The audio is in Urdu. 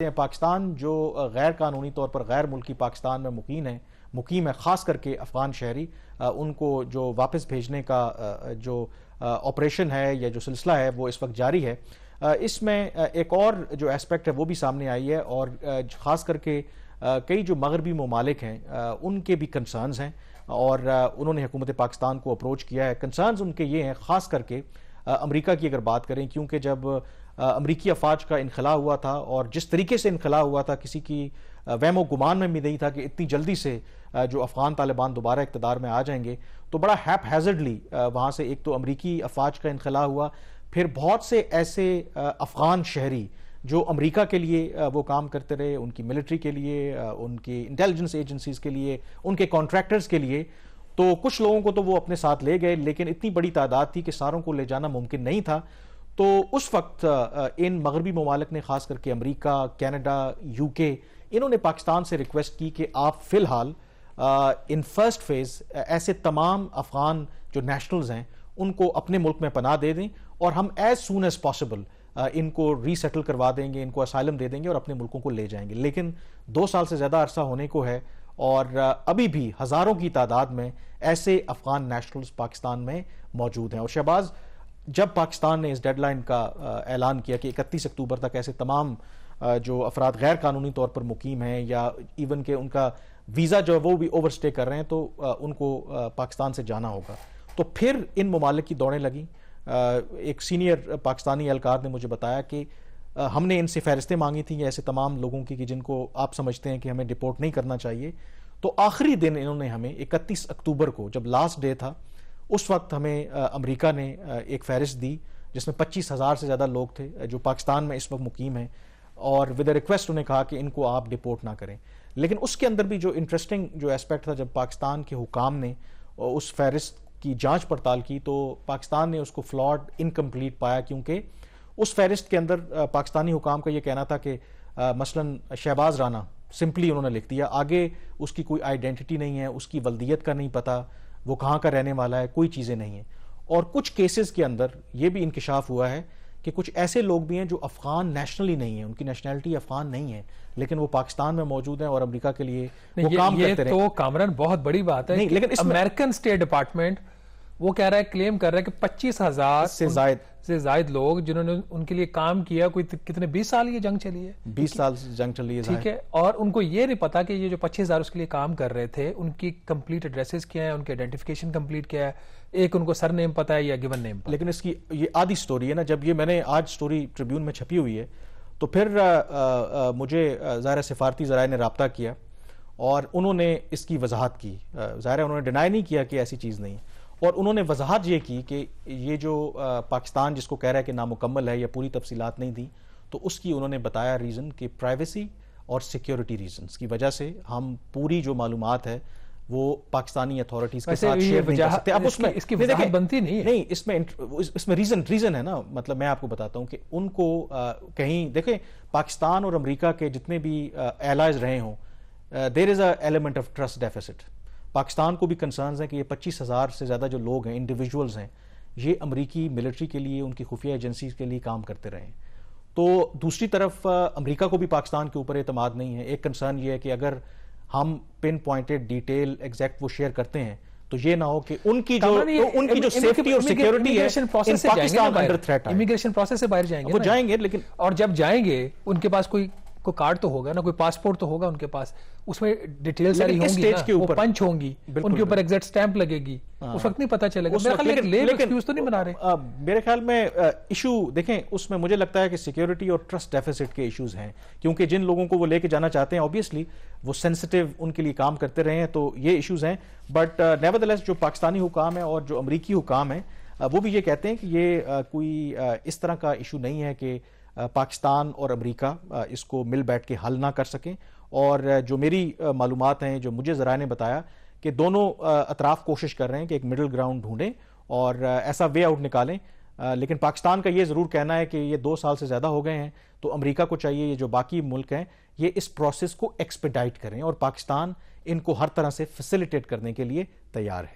پاکستان جو غیر قانونی طور پر غیر ملکی پاکستان میں مقیم ہے خاص کر کے افغان شہری، ان کو جو واپس بھیجنے کا جو آپریشن ہے یا جو سلسلہ ہے وہ اس وقت جاری ہے۔ اس میں ایک اور جو ایسپیکٹ ہے وہ بھی سامنے آئی ہے، اور خاص کر کے کئی جو مغربی ممالک ہیں ان کے بھی کنسرنز ہیں، اور انہوں نے حکومت پاکستان کو اپروچ کیا ہے۔ کنسرنز ان کے یہ ہیں، خاص کر کے امریکہ کی اگر بات کریں، کیونکہ جب امریکی افواج کا انخلا ہوا تھا اور جس طریقے سے انخلا ہوا تھا، کسی کی وہم و گمان میں بھی نہیں تھا کہ اتنی جلدی سے جو افغان طالبان دوبارہ اقتدار میں آ جائیں گے، تو بڑا ہیپ ہیزرڈلی وہاں سے ایک تو امریکی افواج کا انخلا ہوا، پھر بہت سے ایسے افغان شہری جو امریکہ کے لیے وہ کام کرتے رہے، ان کی ملٹری کے لیے، ان کی انٹیلیجنس ایجنسیز کے لیے، ان کے کانٹریکٹرز کے لیے، تو کچھ لوگوں کو تو وہ اپنے ساتھ لے گئے، لیکن اتنی بڑی تعداد تھی کہ ساروں کو لے جانا ممکن نہیں تھا۔ تو اس وقت ان مغربی ممالک نے، خاص کر کے امریکہ، کینیڈا، یو کے، انہوں نے پاکستان سے ریکویسٹ کی کہ آپ فی الحال ان فرسٹ فیز ایسے تمام افغان جو نیشنلز ہیں ان کو اپنے ملک میں پناہ دے دیں، اور ہم as soon as possible in کو ری سیٹل کروا دیں گے، ان کو اسائلم دے دیں گے اور اپنے ملکوں کو لے جائیں گے۔ لیکن 2 سال سے زیادہ عرصہ ہونے کو ہے، اور ابھی بھی ہزاروں کی تعداد میں ایسے افغان نیشنلز پاکستان میں موجود ہیں۔ اور شہباز، جب پاکستان نے اس ڈیڈ لائن کا اعلان کیا کہ 31 اکتوبر تک ایسے تمام جو افراد غیر قانونی طور پر مقیم ہیں، یا ایون کہ ان کا ویزا جو وہ بھی اوور سٹے کر رہے ہیں، تو ان کو پاکستان سے جانا ہوگا، تو پھر ان ممالک کی دوڑیں لگیں۔ ایک سینئر پاکستانی اہلکار نے مجھے بتایا کہ ہم نے ان سے فہرستیں مانگی تھیں ایسے تمام لوگوں کی کہ جن کو آپ سمجھتے ہیں کہ ہمیں ڈپورٹ نہیں کرنا چاہیے، تو آخری دن انہوں نے ہمیں 31 اکتوبر کو، جب لاسٹ ڈے تھا، اس وقت ہمیں امریکہ نے ایک فہرست دی جس میں 25,000 سے زیادہ لوگ تھے جو پاکستان میں اس وقت مقیم ہیں، اور ود اے ریکویسٹ انہیں کہا کہ ان کو آپ ڈپورٹ نہ کریں۔ لیکن اس کے اندر بھی جو انٹرسٹنگ جو ایسپیکٹ تھا، جب پاکستان کے حکام نے اس فہرست کی جانچ پڑتال کی، تو پاکستان نے اس کو فلاڈ، انکمپلیٹ پایا، کیونکہ اس فہرست کے اندر پاکستانی حکام کا یہ کہنا تھا کہ مثلاً شہباز رانا سمپلی انہوں نے لکھ دیا، آگے اس کی کوئی آئیڈینٹی نہیں ہے، اس کی ولدیت کا نہیں پتہ، وہ کہاں کا رہنے والا ہے، کوئی چیزیں نہیں ہیں۔ اور کچھ کیسز کے اندر یہ بھی انکشاف ہوا ہے کہ کچھ ایسے لوگ بھی ہیں جو افغان نیشنلی نہیں ہیں، ان کی نیشنلٹی افغان نہیں ہے، لیکن وہ پاکستان میں موجود ہیں اور امریکہ کے لیے وہ کام کرتے رہے۔ یہ تو کامران بہت بڑی بات ہے، لیکن امریکن اسٹیٹ ڈپارٹمنٹ وہ کہہ رہا ہے، کلیم کر رہا ہے کہ 25,000 سے زائد لوگ جنہوں نے ان کے لیے کام کیا، کوئی کتنے 20 سال یہ جنگ چلی ہے، 20 سال جنگ چلی ہے، ٹھیک ہے، اور ان کو یہ نہیں پتا کہ یہ جو 25,000 اس کے لیے کام کر رہے تھے، ان کی کمپلیٹ ایڈریسز کیا ہیں، ان کی آئیڈینٹیفیکیشن کمپلیٹ کیا ہے، ایک ان کو سر نیم پتا ہے یا گیون نیم پتا ہے۔ لیکن اس کی یہ آدھی سٹوری ہے نا، جب یہ میں نے آج سٹوری ٹریبیون میں چھپی ہوئی ہے، تو پھر مجھے ظاہر سفارتی ذرائع نے رابطہ کیا اور انہوں نے اس کی وضاحت کی۔ ظاہر انہوں نے ڈینائی نہیں کیا کہ ایسی چیز نہیں، اور انہوں نے وضاحت یہ کی کہ یہ جو پاکستان جس کو کہہ رہا ہے کہ نامکمل ہے یا پوری تفصیلات نہیں دی، تو اس کی انہوں نے بتایا ریزن کہ پرائیویسی اور سیکیورٹی ریزنز کی وجہ سے ہم پوری جو معلومات ہے وہ پاکستانی اتھارٹیز کے ساتھ شیئر نہیں کر سکتے۔ اب اس کی وضاحت بنتی نہیں، اس میں ریزن ہے نا، مطلب میں آپ کو بتاتا ہوں کہ ان کو کہیں دیکھیں، پاکستان اور امریکہ کے جتنے بھی ایلائز رہے ہوں، there is a element of trust deficit. Pakistan کو بھی کنسرنز ہیں کہ یہ 25,000 سے زیادہ جو لوگ ہیں، انڈیویجولز ہیں، یہ امریکی ملٹری کے لیے، ان کی خفیہ ایجنسیز کے لیے کام کرتے رہے ہیں۔ تو دوسری طرف امریکہ کو بھی پاکستان کے اوپر اعتماد نہیں ہے۔ ایک کنسرن یہ ہے کہ اگر ہم پن پوائنٹڈ ڈیٹیل ایگزیکٹ وہ شیئر کرتے ہیں تو یہ نہ ہو کہ ان کی جو سیفٹی اور سیکیورٹی ہے پاکستان انڈر تھریٹ ہے۔ امیگریشن پروسیس سے باہر جائیں گے، وہ جائیں گے، لیکن اور جب جائیں گے ان کے پاس کوئی کارڈ تو ہوگا نا، کوئی پاسپورٹ تو ہوگا ان کے پاس، اس میں ڈیٹیل ساری ہوں گی نا، وہ پنچ ہوں گی، ان کے اوپر ایگزیکٹ سٹیمپ لگے گی، اس وقت نہیں پتہ چلے گا۔ ایکسکیوز تو نہیں بنا رہے میرے خیال میں۔ ایشو دیکھیں، اس میں مجھے لگتا ہے کہ سیکیورٹی اور ٹرسٹ ڈیفیسٹ کے ایشوز ہیں، کیونکہ جن لوگوں کو وہ لے کے جانا چاہتے ہیں اوبیسلی وہ سینسٹیو ان کے لیے کام کرتے رہے ہیں، تو یہ ایشوز ہیں۔ بٹ نیورتھلیس جو پاکستانی حکام ہیں اور جو امریکی حکام ہیں، وہ بھی یہ کہتے ہیں کہ یہ کوئی اس طرح کا ایشو نہیں ہے کہ پاکستان اور امریکہ اس کو مل بیٹھ کے حل نہ کر سکیں۔ اور جو میری معلومات ہیں، جو مجھے ذرائع نے بتایا، کہ دونوں اطراف کوشش کر رہے ہیں کہ ایک مڈل گراؤنڈ ڈھونڈیں اور ایسا وے آؤٹ نکالیں۔ لیکن پاکستان کا یہ ضرور کہنا ہے کہ یہ 2 سال سے زیادہ ہو گئے ہیں، تو امریکہ کو چاہیے یہ جو باقی ملک ہیں یہ اس پروسیس کو ایکسپیڈائٹ کریں، اور پاکستان ان کو ہر طرح سے فیسیلیٹیٹ کرنے کے لیے تیار ہے۔